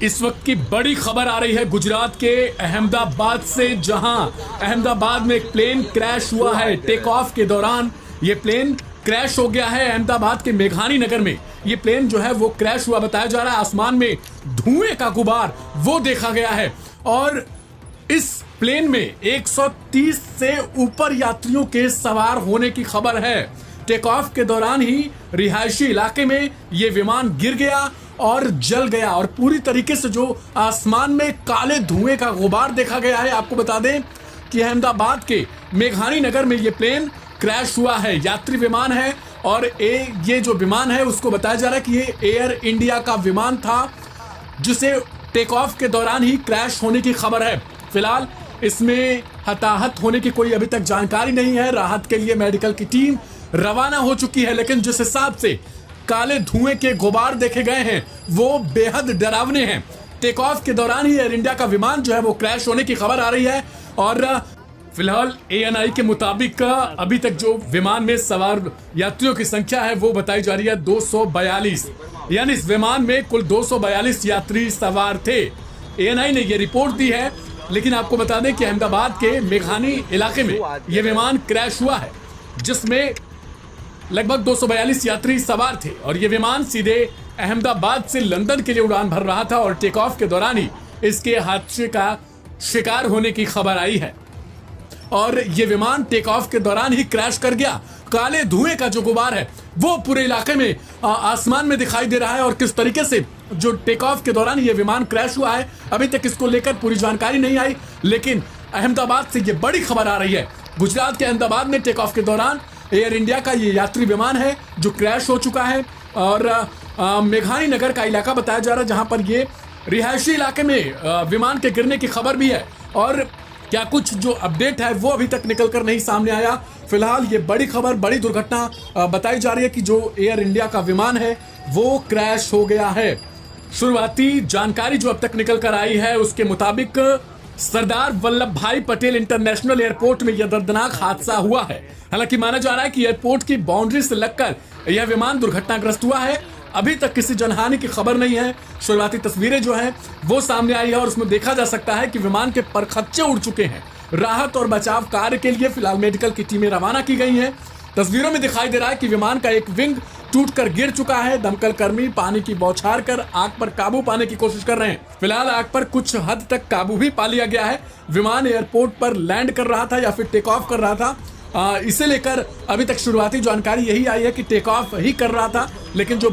इस वक्त की बड़ी खबर आ रही है गुजरात के अहमदाबाद से, जहां अहमदाबाद में एक प्लेन क्रैश हुआ है। टेक ऑफ के दौरान ये प्लेन क्रैश हो गया है अहमदाबाद के मेघानी नगर में। ये प्लेन जो है वो क्रैश हुआ बताया जा रहा है। आसमान में धुएं का गुबार वो देखा गया है और इस प्लेन में 130 से ऊपर यात्रियों के सवार होने की खबर है। टेक ऑफ के दौरान ही रिहायशी इलाके में ये विमान गिर गया और जल गया और पूरी तरीके से जो आसमान में काले धुएं का गुबार देखा गया है। आपको बता दें कि अहमदाबाद के मेघानी नगर में ये प्लेन क्रैश हुआ है। यात्री विमान है और ये जो विमान है उसको बताया जा रहा है कि ये एयर इंडिया का विमान था, जिसे टेक ऑफ के दौरान ही क्रैश होने की खबर है। फिलहाल इसमें हताहत होने की कोई अभी तक जानकारी नहीं है। राहत के लिए मेडिकल की टीम रवाना हो चुकी है, लेकिन जिस हिसाब से काले धुएं के गुबार देखे गए हैं वो बेहद डरावने हैं। टेक ऑफ के दौरान ही एयर इंडिया का विमान जो है वो क्रैश होने की खबर आ रही है और फिलहाल ANI के मुताबिक अभी तक जो विमान में सवार यात्रियों की संख्या है वो बताई जा रही है 242, यानी इस विमान में कुल 242 यात्री सवार थे। ANI ने ये रिपोर्ट दी है, लेकिन आपको बता दें कि अहमदाबाद के मेघानी इलाके में यह विमान क्रैश हुआ है, जिसमें लगभग 242 यात्री सवार थे और ये विमान सीधे अहमदाबाद से लंदन के लिए उड़ान भर रहा था और टेक ऑफ के दौरान ही इसके हादसे का शिकार होने की खबर आई है और ये विमान टेक ऑफ के दौरान ही क्रैश कर गया। काले धुएं का जो गुबार है वो पूरे इलाके में आसमान में दिखाई दे रहा है और किस तरीके से जो टेक ऑफ के दौरान ये विमान क्रैश हुआ है अभी तक इसको लेकर पूरी जानकारी नहीं आई, लेकिन अहमदाबाद से ये बड़ी खबर आ रही है। गुजरात के अहमदाबाद में टेक ऑफ के दौरान एयर इंडिया का ये यात्री विमान है जो क्रैश हो चुका है और मेघानी नगर का इलाका बताया जा रहा है, जहां पर ये रिहायशी इलाके में विमान के गिरने की खबर भी है और क्या कुछ जो अपडेट है वो अभी तक निकल कर नहीं सामने आया। फिलहाल ये बड़ी खबर, बड़ी दुर्घटना बताई जा रही है कि जो एयर इंडिया का विमान है वो क्रैश हो गया है। शुरुआती जानकारी जो अब तक निकल कर आई है उसके मुताबिक सरदार वल्लभ भाई पटेल इंटरनेशनल एयरपोर्ट में यह दर्दनाक हादसा हुआ है। हालांकि माना जा रहा है कि एयरपोर्ट की बाउंड्री से लगकर यह विमान दुर्घटनाग्रस्त हुआ है। अभी तक किसी जनहानि की खबर नहीं है। शुरुआती तस्वीरें जो हैं वो सामने आई है और उसमें देखा जा सकता है कि विमान के परखच्चे उड़ चुके हैं। राहत और बचाव कार्य के लिए फिलहाल मेडिकल की टीमें रवाना की गई हैं। तस्वीरों में दिखाई दे रहा है कि विमान का एक विंग टूटकर गिर चुका है। दमकल कर्मी पानी की बौछार कर आग पर काबू पाने की कोशिश कर रहे हैं। फिलहाल आग पर कुछ हद तक काबू भी पा लिया गया है। विमान एयरपोर्ट पर लैंड कर रहा था या फिर टेक ऑफ कर रहा था, इसे लेकर अभी तक शुरुआती जानकारी यही आई है कि टेक ऑफ ही कर रहा था, लेकिन जो